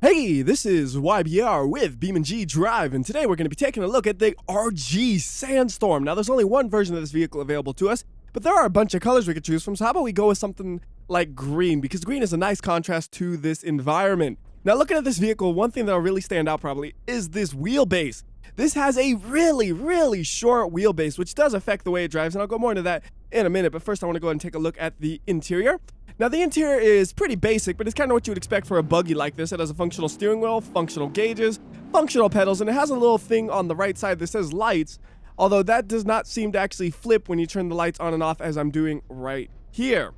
Hey, this is WhyBeAre with BeamNG.drive, and today we're going to be taking a look at the RG Sandstorm. Now, there's only one version of this vehicle available to us, but there are a bunch of colors we could choose from, so how about we go with something like green, because green is a nice contrast to this environment. Now, looking at this vehicle, one thing that'll really stand out probably is this wheelbase. This has a really short wheelbase, which does affect the way it drives, and I'll go more into that in a minute, but first I want to go ahead and take a look at the interior. Now, the interior is pretty basic, but it's kind of what you would expect for a buggy like this. It has a functional steering wheel, functional gauges, functional pedals, and it has a little thing on the right side that says lights, although that does not seem to actually flip when you turn the lights on and off as I'm doing right here.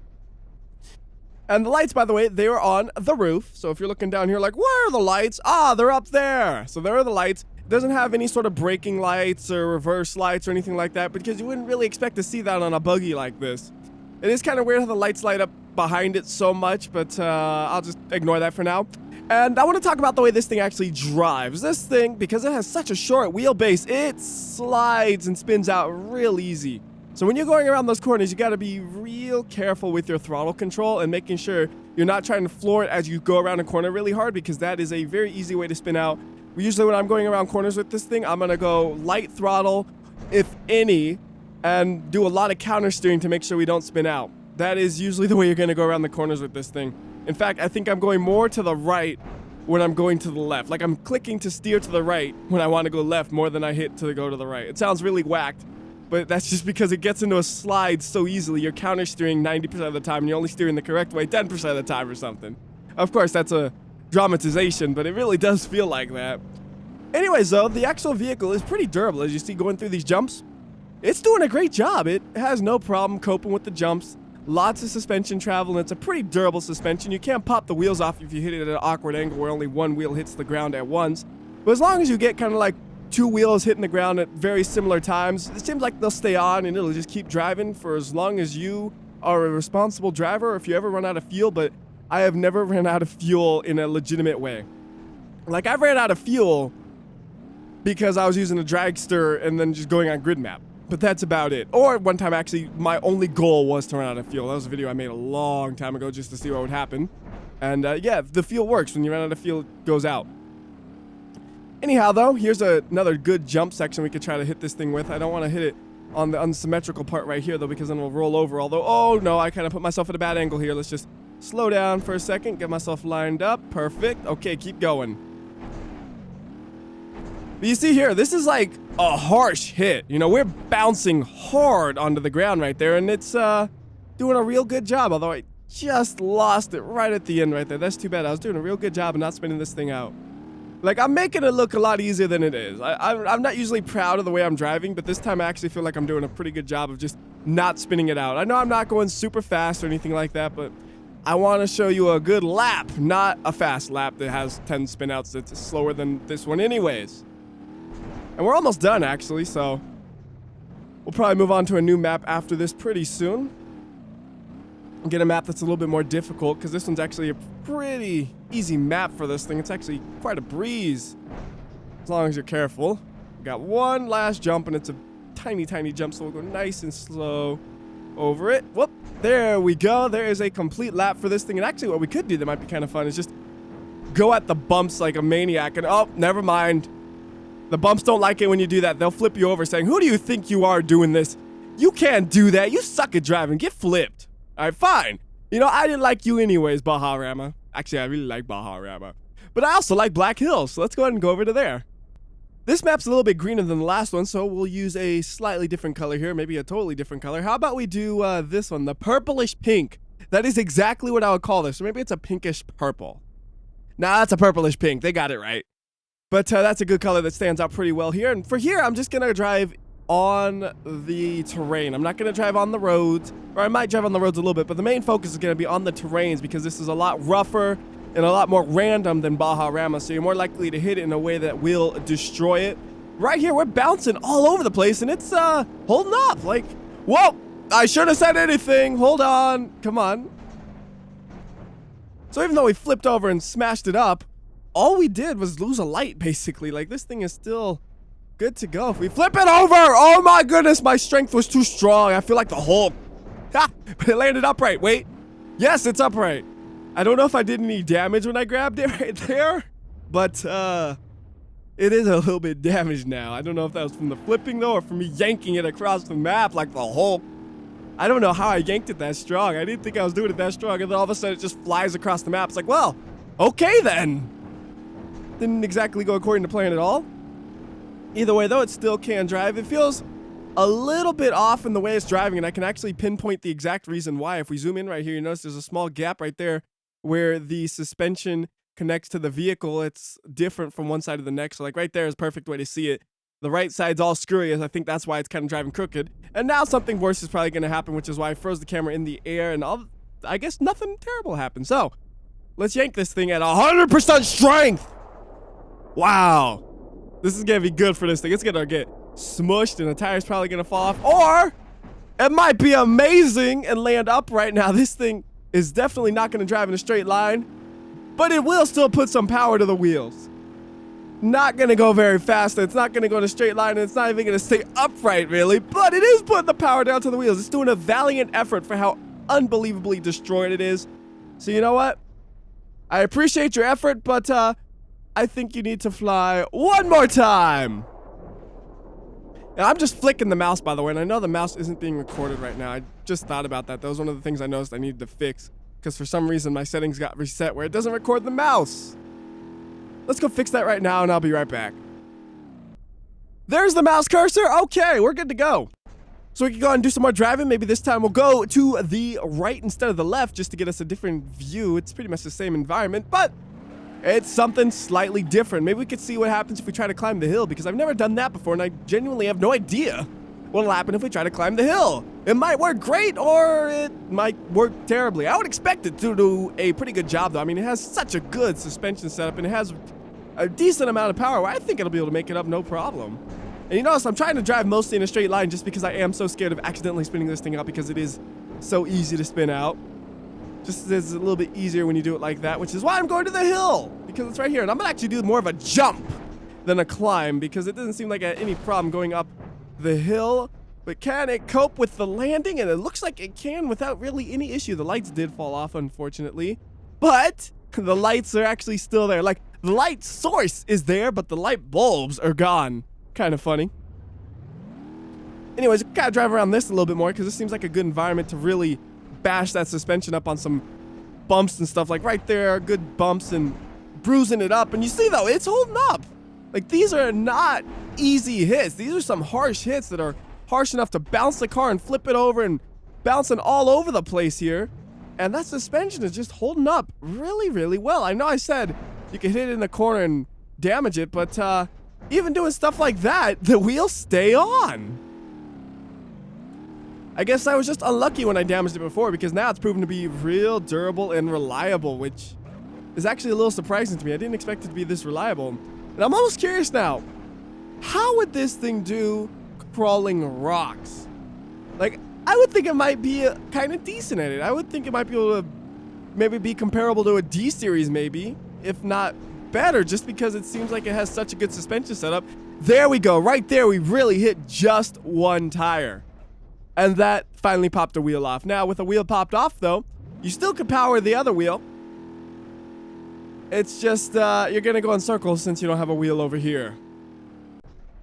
And the lights, by the way, they are on the roof, so if you're looking down here like, where are the lights? Ah, they're up there. So there are the lights. It doesn't have any sort of braking lights or reverse lights or anything like that, because you wouldn't really expect to see that on a buggy like this. It is kind of weird how the lights light up behind it so much, but I'll just ignore that for now. And I want to talk about the way this thing actually drives. This thing, because it has such a short wheelbase, it slides and spins out real easy. So when you're going around those corners, you got to be real careful with your throttle control and making sure you're not trying to floor it as you go around a corner really hard, because that is a very easy way to spin out. Usually when I'm going around corners with this thing, I'm going to go light throttle, if any, and do a lot of counter steering to make sure we don't spin out. That is usually the way you're going to go around the corners with this thing. In fact, I think I'm going more to the right when I'm going to the left. Like I'm clicking to steer to the right when I want to go left more than I hit to go to the right. It sounds really whacked, but that's just because it gets into a slide so easily. You're counter steering 90% of the time and you're only steering the correct way 10% of the time or something. Of course, that's a dramatization, but it really does feel like that. Anyways, though, the actual vehicle is pretty durable, as you see going through these jumps. It's doing a great job. It has no problem coping with the jumps. Lots of suspension travel, and it's a pretty durable suspension. You can't pop the wheels off if you hit it at an awkward angle where only one wheel hits the ground at once. But as long as you get kind of like two wheels hitting the ground at very similar times, it seems like they'll stay on and it'll just keep driving for as long as you are a responsible driver, or if you ever run out of fuel. But I have never ran out of fuel in a legitimate way. Like, I've ran out of fuel because I was using a dragster and then just going on grid map. But that's about it. Or one time, actually, my only goal was to run out of fuel. That was a video I made a long time ago just to see what would happen. And yeah, the fuel works. When you run out of fuel, it goes out. Anyhow, though, here's another good jump section we could try to hit this thing with. I don't want to hit it on the unsymmetrical part right here, though, because then it'll roll over. Although, oh no, I kind of put myself at a bad angle here. Let's just slow down for a second, get myself lined up. Perfect. Okay, keep going. But you see here, this is like a harsh hit. You know, we're bouncing hard onto the ground right there, and it's doing a real good job, although I just lost it right at the end right there. That's too bad. I was doing a real good job of not spinning this thing out. Like, I'm making it look a lot easier than it is. I'm not usually proud of the way I'm driving, but this time I actually feel like I'm doing a pretty good job of just not spinning it out. I know I'm not going super fast or anything like that, but I want to show you a good lap, not a fast lap that has 10 spin outs that's slower than this one anyways. And we're almost done, actually, so we'll probably move on to a new map after this pretty soon. And get a map that's a little bit more difficult, because this one's actually a pretty easy map for this thing. It's actually quite a breeze, as long as you're careful. We got one last jump, and it's a tiny jump, so we'll go nice and slow over it. Whoop, there we go. There is a complete lap for this thing. And actually what we could do that might be kind of fun is just go at the bumps like a maniac, and oh, never mind. The bumps don't like it when you do that. They'll flip you over saying, who do you think you are doing this? You can't do that. You suck at driving. Get flipped. All right, fine. You know, I didn't like you anyways, Baharama. Actually, I really like Baharama. But I also like Black Hills, so let's go ahead and go over to there. This map's a little bit greener than the last one, so we'll use a slightly different color here, maybe a totally different color. How about we do this one, the purplish pink? That is exactly what I would call this. So maybe it's a pinkish purple. Nah, that's a purplish pink. They got it right. But that's a good color that stands out pretty well here. And for here, I'm just going to drive on the terrain. I'm not going to drive on the roads, or I might drive on the roads a little bit, but the main focus is going to be on the terrains, because this is a lot rougher and a lot more random than Baharama, so you're more likely to hit it in a way that will destroy it. Right here, we're bouncing all over the place, and it's holding up. Like, whoa, I shouldn't have said anything. Hold on. Come on. So even though we flipped over and smashed it up, all we did was lose a light, basically. Like, this thing is still good to go. If we flip it over, oh my goodness, my strength was too strong. I feel like the Hulk. Ha! But it landed upright. Wait. Yes, it's upright. I don't know if I did any damage when I grabbed it right there. but it is a little bit damaged now. I don't know if that was from the flipping though, or from me yanking it across the map like the Hulk. I don't know how I yanked it that strong. I didn't think I was doing it that strong, and then all of a sudden it just flies across the map. It's like, well, okay then. Didn't exactly go according to plan at all. Either way though, it still can drive. It feels a little bit off in the way it's driving, and I can actually pinpoint the exact reason why. If we zoom in right here, you notice there's a small gap right there where the suspension connects to the vehicle. It's different from one side to the next. So like right there is a perfect way to see it. The right side's all screwy, as I think that's why it's kind of driving crooked. And now something worse is probably going to happen, which is why I froze the camera in the air, and I guess nothing terrible happened. So let's yank this thing at 100% strength. Wow. This is going to be good for this thing. It's going to get smushed, and the tire's probably going to fall off. Or it might be amazing and land upright. Now, this thing is definitely not going to drive in a straight line, but it will still put some power to the wheels. Not going to go very fast. It's not going to go in a straight line, and it's not even going to stay upright, really. But it is putting the power down to the wheels. It's doing a valiant effort for how unbelievably destroyed it is. So, you know what? I appreciate your effort, but I think you need to fly one more time. And I'm just flicking the mouse, by the way, and I know the mouse isn't being recorded right now. I just thought about that. That was one of the things I noticed I needed to fix, because for some reason my settings got reset where it doesn't record the mouse. Let's go fix that right now, and I'll be right back. There's the mouse cursor. Okay, we're good to go. So we can go ahead and do some more driving. Maybe this time we'll go to the right instead of the left just to get us a different view. It's pretty much the same environment, but it's something slightly different. Maybe we could see what happens if we try to climb the hill, because I've never done that before, and I genuinely have no idea what'll happen if we try to climb the hill. It might work great, or it might work terribly. I would expect it to do a pretty good job, though. I mean, it has such a good suspension setup, and it has a decent amount of power where I think it'll be able to make it up no problem. And you notice I'm trying to drive mostly in a straight line just because I am so scared of accidentally spinning this thing out, because it is so easy to spin out. Just it's a little bit easier when you do it like that, which is why I'm going to the hill, because it's right here. And I'm going to actually do more of a jump than a climb, because it doesn't seem like I had any problem going up the hill. But can it cope with the landing? And it looks like it can without really any issue. The lights did fall off, unfortunately, but the lights are actually still there. Like, the light source is there, but the light bulbs are gone. Kind of funny. Anyways, gotta drive around this a little bit more, because this seems like a good environment to really bash that suspension up on some bumps and stuff. Like right there, good bumps and bruising it up. And you see though, it's holding up. Like, these are not easy hits. These are some harsh hits that are harsh enough to bounce the car and flip it over and bouncing all over the place here. And that suspension is just holding up really, really well. I know I said you could hit it in the corner and damage it, but even doing stuff like that, the wheels stay on. I guess I was just unlucky when I damaged it before, because now it's proven to be real durable and reliable, which is actually a little surprising to me. I didn't expect it to be this reliable. And I'm almost curious now, how would this thing do crawling rocks? Like, I would think it might be kind of decent at it. I would think it might be able to maybe be comparable to a D-Series maybe, if not better, just because it seems like it has such a good suspension setup. There we go. Right there, we really hit just one tire. And that finally popped a wheel off. Now, with a wheel popped off, though, you still could power the other wheel. It's just, you're going to go in circles since you don't have a wheel over here.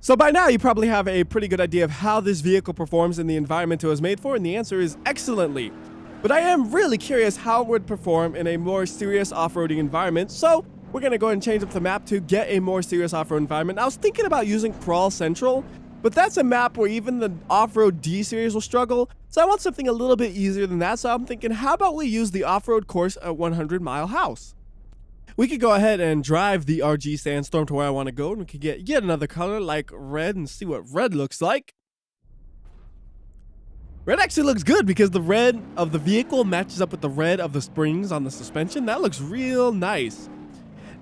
So by now, you probably have a pretty good idea of how this vehicle performs in the environment it was made for, and the answer is excellently. But I am really curious how it would perform in a more serious off-roading environment, so we're going to go ahead and change up the map to get a more serious off-road environment. I was thinking about using Crawl Central, but that's a map where even the off-road D-Series will struggle, so I want something a little bit easier than that. So I'm thinking, how about we use the off-road course at 100 Mile House? We could go ahead and drive the RG Sandstorm to where I want to go, and we could get yet another color like red and see what red looks like. Red actually looks good because the red of the vehicle matches up with the red of the springs on the suspension. That looks real nice.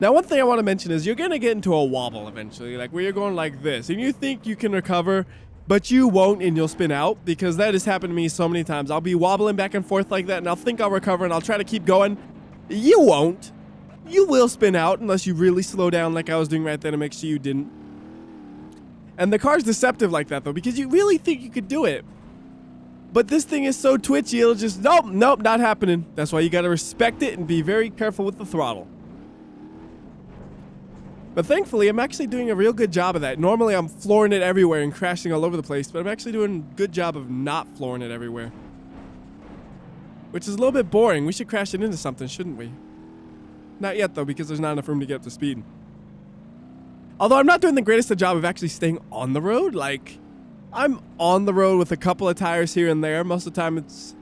Now, one thing I want to mention is you're going to get into a wobble eventually, like where you're going like this, and you think you can recover, but you won't, and you'll spin out, because that has happened to me so many times. I'll be wobbling back and forth like that, and I'll think I'll recover, and I'll try to keep going. You won't. You will spin out unless you really slow down like I was doing right then to make sure you didn't. And the car's deceptive like that, though, because you really think you could do it. But this thing is so twitchy, it'll just, nope, not happening. That's why you got to respect it and be very careful with the throttle. But thankfully, I'm actually doing a real good job of that. Normally, I'm flooring it everywhere and crashing all over the place, but I'm actually doing a good job of not flooring it everywhere. Which is a little bit boring. We should crash it into something, shouldn't we? Not yet, though, because there's not enough room to get up to speed. Although I'm not doing the greatest of job of actually staying on the road. Like, I'm on the road with a couple of tires here and there. Most of the time, it's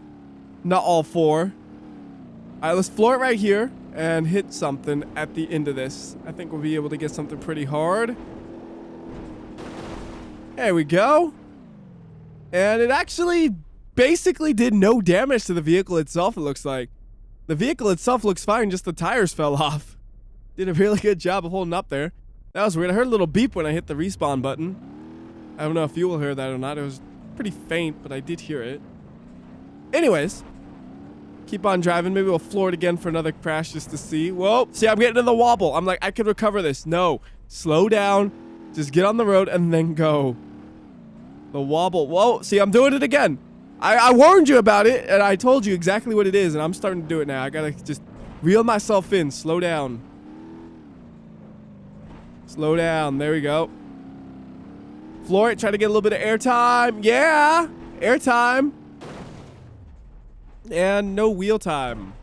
not all four. All right, let's floor it right here and hit something at the end of this. I think we'll be able to get something pretty hard. There we go. And it actually basically did no damage to the vehicle itself, it looks like. The vehicle itself looks fine, just the tires fell off. Did a really good job of holding up there. That was weird. I heard a little beep when I hit the respawn button. I don't know if you will hear that or not. It was pretty faint, but I did hear it. Anyways. Keep on driving. Maybe we'll floor it again for another crash just to see. Whoa. See, I'm getting in the wobble. I'm like, I could recover this. No. Slow down. Just get on the road and then go. The wobble. Whoa. See, I'm doing it again. I warned you about it, and I told you exactly what it is, and I'm starting to do it now. I gotta just reel myself in. Slow down. Slow down. There we go. Floor it. Try to get a little bit of air time. Yeah. Air time. And no wheel time.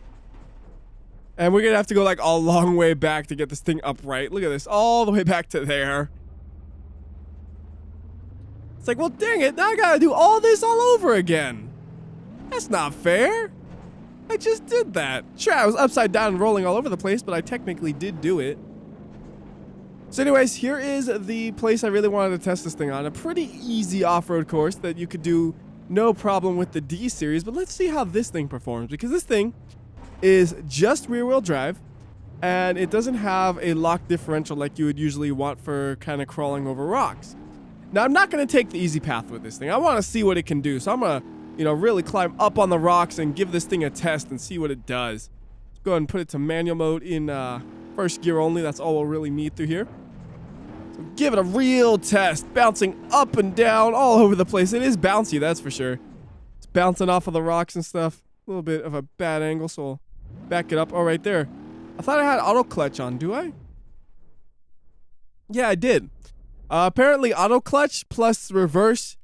And we're gonna have to go like a long way back to get this thing upright. Look at this, all the way back to there. It's like, well, dang it, now I gotta do all this all over again. That's not fair. I just did that. Sure, I was upside down and rolling all over the place, but I technically did do it. So anyways, here is the place I really wanted to test this thing on. A pretty easy off-road course that you could do no problem with the D series, but let's see how this thing performs, because this thing is just rear-wheel drive, and it doesn't have a lock differential like you would usually want for kind of crawling over rocks. Now, I'm not going to take the easy path with this thing. I want to see what it can do, so I'm going to, you know, really climb up on the rocks and give this thing a test and see what it does. Let's go ahead and put it to manual mode in first gear only. That's all we'll really need through here. So give it a real test, bouncing up and down all over the place. It is bouncy, that's for sure. It's bouncing off of the rocks and stuff. A little bit of a bad angle, so I'll back it up. Oh, right there. I thought I had auto clutch on. Do I? Yeah, I did. Apparently, auto clutch plus reverse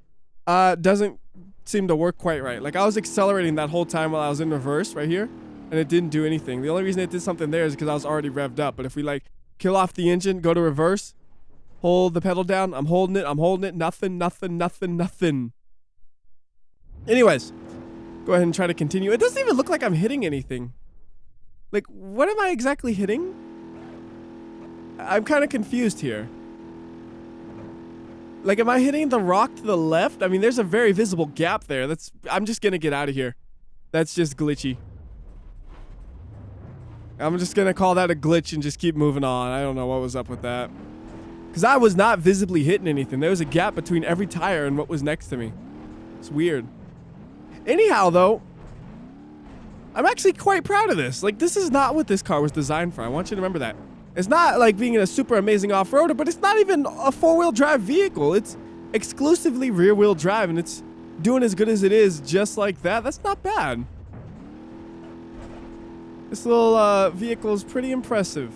doesn't seem to work quite right. Like, I was accelerating that whole time while I was in reverse right here, and it didn't do anything. The only reason it did something there is because I was already revved up. But if we, like, kill off the engine, go to reverse, hold the pedal down, I'm holding it, nothing, nothing, nothing, nothing. Anyways, go ahead and try to continue. It doesn't even look like I'm hitting anything. Like, what am I exactly hitting? I'm kind of confused here. Like, am I hitting the rock to the left? I mean, there's a very visible gap there. I'm just gonna get out of here. That's just glitchy. I'm just gonna call that a glitch and just keep moving on. I don't know what was up with that. Because I was not visibly hitting anything. There was a gap between every tire and what was next to me. It's weird. Anyhow, though, I'm actually quite proud of this. Like, this is not what this car was designed for. I want you to remember that. It's not like being a super amazing off-roader, but it's not even a four-wheel drive vehicle. It's exclusively rear-wheel drive, and it's doing as good as it is just like that. That's not bad. This little vehicle is pretty impressive.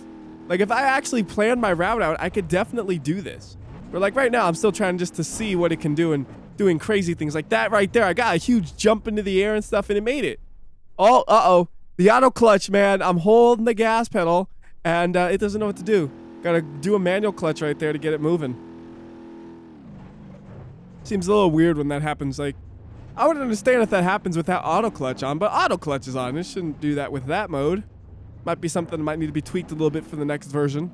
Like, if I actually planned my route out, I could definitely do this. But like right now, I'm still trying just to see what it can do and doing crazy things like that right there. I got a huge jump into the air and stuff, and it made it. Oh, uh-oh. The auto clutch, man. I'm holding the gas pedal, and it doesn't know what to do. Gotta do a manual clutch right there to get it moving. Seems a little weird when that happens. Like, I would understand if that happens without auto clutch on, but auto clutch is on. It shouldn't do that with that mode. Might be something that might need to be tweaked a little bit for the next version.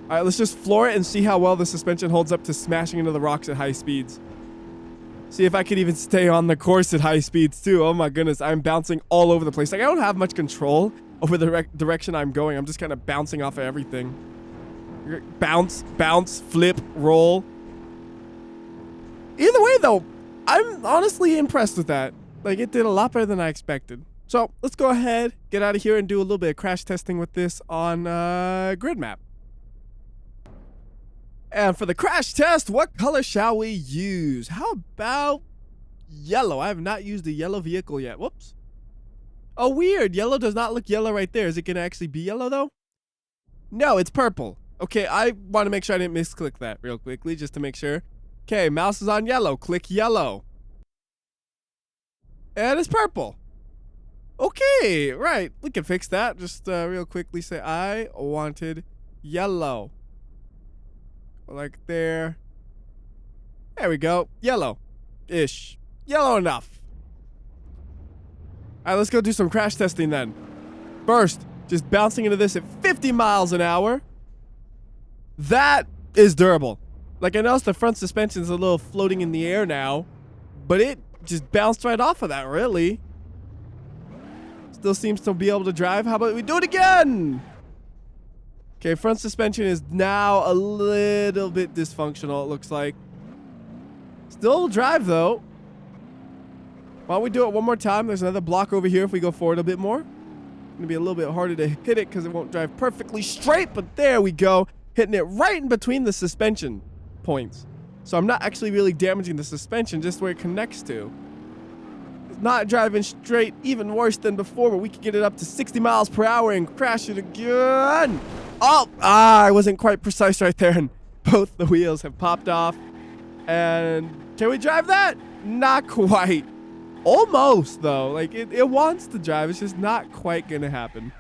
All right, let's just floor it and see how well the suspension holds up to smashing into the rocks at high speeds. See if I could even stay on the course at high speeds too. Oh my goodness, I'm bouncing all over the place. Like, I don't have much control over the direction I'm going. I'm just kind of bouncing off of everything. Bounce, bounce, flip, roll. Either way though, I'm honestly impressed with that. Like, it did a lot better than I expected. So let's go ahead, get out of here, and do a little bit of crash testing with this on grid map. And for the crash test, what color shall we use? How about yellow? I have not used a yellow vehicle yet. Whoops. Oh, weird. Yellow does not look yellow right there. Is it going to actually be yellow, though? No, it's purple. Okay, I want to make sure I didn't misclick that real quickly just to make sure. Okay, mouse is on yellow. Click yellow. And it's purple. Okay, right. We can fix that. Just real quickly say I wanted yellow. Like there. There we go. Yellow-ish. Yellow enough. All right, let's go do some crash testing then. First, just bouncing into this at 50 miles an hour. That is durable. Like, I noticed the front suspension is a little floating in the air now, but it just bounced right off of that, really. Still seems to be able to drive. How about we do it again? Okay, front suspension is now a little bit dysfunctional, it looks like. Still drive, though. Why don't we do it one more time? There's another block over here if we go forward a bit more. It's gonna be a little bit harder to hit it because it won't drive perfectly straight, but there we go. Hitting it right in between the suspension points. So I'm not actually really damaging the suspension, just where it connects to. It's not driving straight, even worse than before, but we could get it up to 60 miles per hour and crash it again. Oh, I wasn't quite precise right there, and both the wheels have popped off. And can we drive that? Not quite. Almost, though. Like, it wants to drive. It's just not quite going to happen.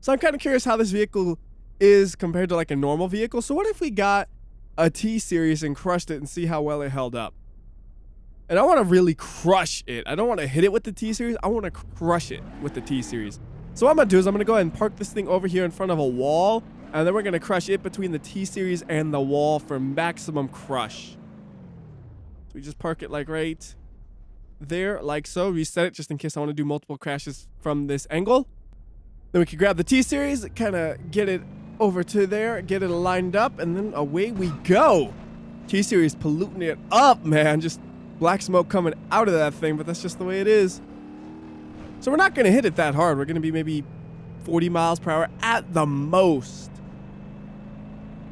So I'm kind of curious how this vehicle is compared to, like, a normal vehicle. So what if we got a T-Series and crushed it and see how well it held up? And I want to really crush it. I don't want to hit it with the T-Series. I want to crush it with the T-Series. So what I'm going to do is I'm going to go ahead and park this thing over here in front of a wall. And then we're going to crush it between the T-Series and the wall for maximum crush. So we just park it, like, right there, like so. Reset it just in case I want to do multiple crashes from this angle. Then we can grab the T-Series, kind of get it over to there, get it lined up, and then away we go. T-Series polluting it up, man. Just black smoke coming out of that thing, but that's just the way it is. So we're not going to hit it that hard. We're going to be maybe 40 miles per hour at the most.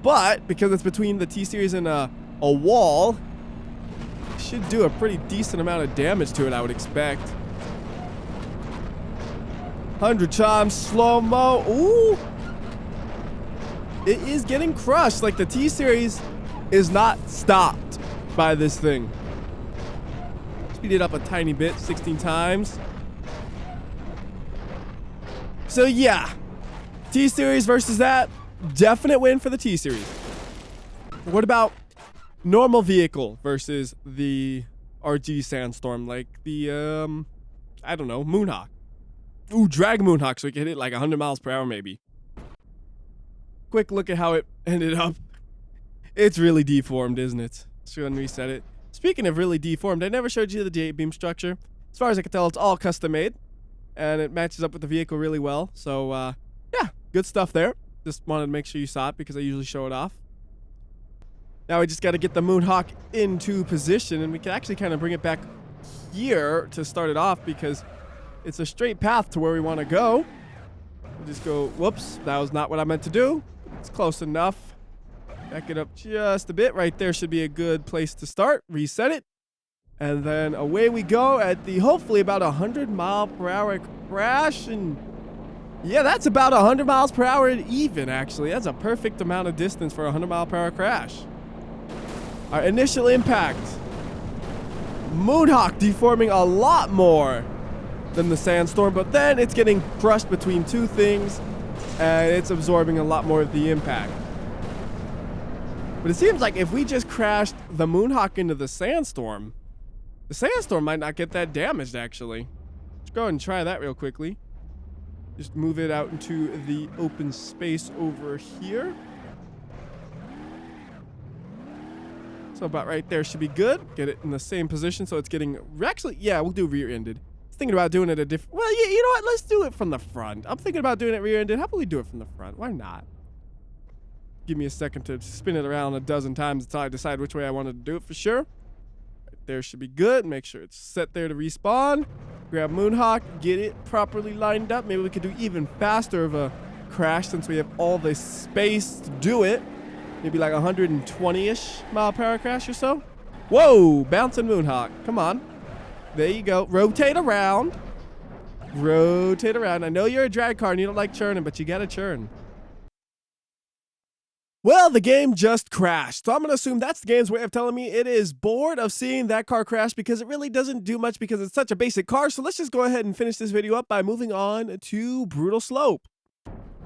But because it's between the T-Series and a wall, should do a pretty decent amount of damage to it, I would expect. 100 times slow-mo. Ooh. It is getting crushed. Like, the T-Series is not stopped by this thing. Speed it up a tiny bit, 16 times. So, yeah. T-Series versus that. Definite win for the T-Series. What about normal vehicle versus the RG Sandstorm, like the, I don't know, Moonhawk. Ooh, drag Moonhawk so we can hit it like 100 miles per hour maybe. Quick look at how it ended up. It's really deformed, isn't it? Let's go ahead and reset it. Speaking of really deformed, I never showed you the J-beam structure. As far as I can tell, it's all custom made, and it matches up with the vehicle really well. So, yeah, good stuff there. Just wanted to make sure you saw it because I usually show it off. Now we just got to get the Moonhawk into position, and we can actually kind of bring it back here to start it off because it's a straight path to where we want to go. We'll just go, whoops, that was not what I meant to do. It's close enough. Back it up just a bit. Right there should be a good place to start. Reset it. And then away we go at the hopefully about 100 mile per hour crash. And yeah, that's about 100 miles per hour even, actually. That's a perfect amount of distance for a 100 mile per hour crash. Our initial impact. Moonhawk deforming a lot more than the Sandstorm, but then it's getting crushed between two things, and it's absorbing a lot more of the impact. But it seems like if we just crashed the Moonhawk into the Sandstorm might not get that damaged, actually. Let's go ahead and try that real quickly. Just move it out into the open space over here. So about right there should be good. Get it in the same position so it's getting... Actually, yeah, we'll do rear-ended. I was thinking about doing it a different... Well, yeah, you know what? Let's do it from the front. I'm thinking about doing it rear-ended. How about we do it from the front? Why not? Give me a second to spin it around a dozen times until I decide which way I wanted to do it for sure. Right there should be good. Make sure it's set there to respawn. Grab Moonhawk. Get it properly lined up. Maybe we could do even faster of a crash since we have all this space to do it. Maybe like 120-ish mile per hour crash or so. Whoa, bouncing Moonhawk. Come on. There you go. Rotate around. Rotate around. I know you're a drag car and you don't like churning, but you gotta churn. Well, the game just crashed, so I'm gonna assume that's the game's way of telling me it is bored of seeing that car crash because it really doesn't do much because it's such a basic car. So let's just go ahead and finish this video up by moving on to Brutal Slope.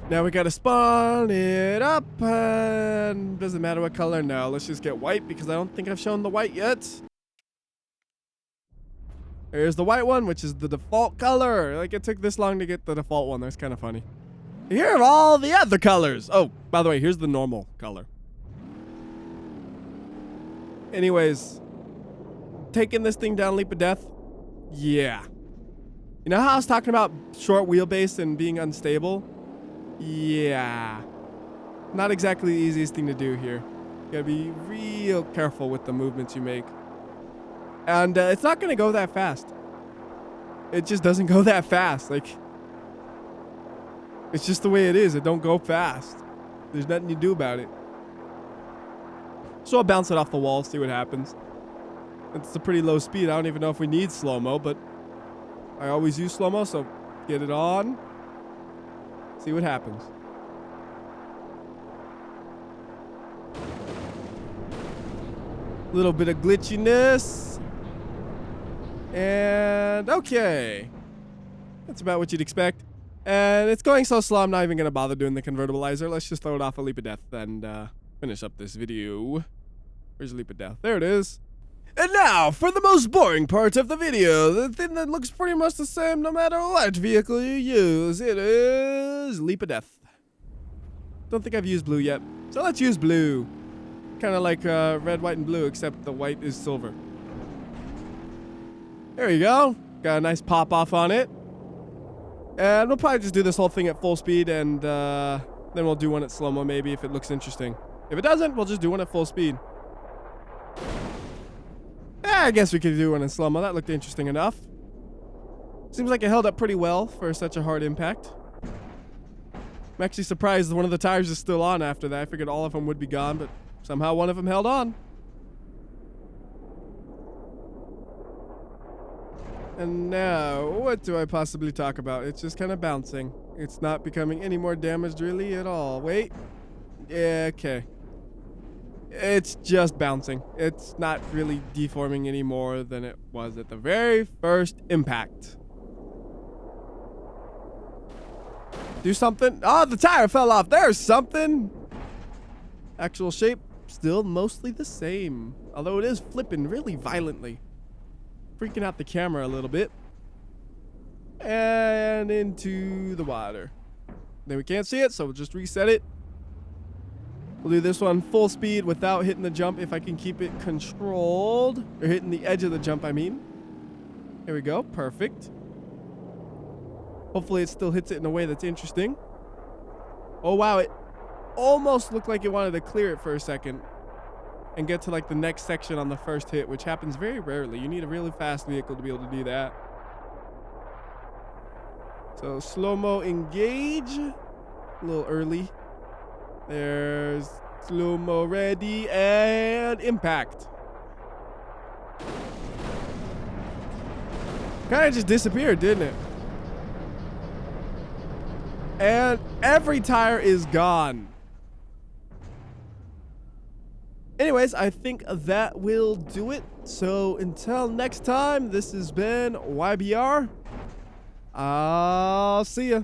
Now we gotta spawn it up, and doesn't matter what color. No, let's just get white because I don't think I've shown the white yet. Here's the white one, which is the default color. Like, it took this long to get the default one. That's kind of funny. Here are all the other colors. Oh, by the way, here's the normal color. Anyways, taking this thing down leap of death. Yeah. You know how I was talking about short wheelbase and being unstable? Yeah. Not exactly the easiest thing to do here. You gotta be real careful with the movements you make. And it's not gonna go that fast. It just doesn't go that fast. Like, it's just the way it is. It don't go fast. There's nothing you do about it. So I'll bounce it off the wall, see what happens. It's a pretty low speed. I don't even know if we need slow-mo, but I always use slow-mo, so get it on. See what happens. Little bit of glitchiness. And okay. That's about what you'd expect. And it's going so slow, I'm not even going to bother doing the convertibilizer. Let's just throw it off a leap of death and finish up this video. Where's the leap of death? There it is. And now, for the most boring part of the video, the thing that looks pretty much the same no matter what vehicle you use. It is leap of death. Don't think I've used blue yet, so let's use blue. Kind of like red, white, and blue, except the white is silver. There you go. Got a nice pop off on it. And we'll probably just do this whole thing at full speed, and then we'll do one at slow-mo maybe if it looks interesting. If it doesn't, we'll just do one at full speed. Yeah, I guess we could do one in slow-mo. That looked interesting enough. Seems like it held up pretty well for such a hard impact. I'm actually surprised one of the tires is still on after that. I figured all of them would be gone, but somehow one of them held on. And now, what do I possibly talk about? It's just kind of bouncing. It's not becoming any more damaged really at all. Wait. Yeah, okay. It's just bouncing. It's not really deforming any more than it was at the very first impact. Do something. Oh, the tire fell off. There's something. Actual shape, still mostly the same. Although it is flipping really violently. Freaking out the camera a little bit. And into the water. Then we can't see it, so we'll just reset it. We'll do this one full speed without hitting the jump if I can keep it controlled. Or hitting the edge of the jump, I mean. Here we go. Perfect. Hopefully it still hits it in a way that's interesting. Oh, wow. It almost looked like it wanted to clear it for a second. And get to like the next section on the first hit, which happens very rarely. You need a really fast vehicle to be able to do that. So slow-mo engage. A little early. There's slow-mo ready and impact. Kind of just disappeared, didn't it? And every tire is gone. Anyways, I think that will do it. So until next time, this has been WhyBeAre. I'll see ya.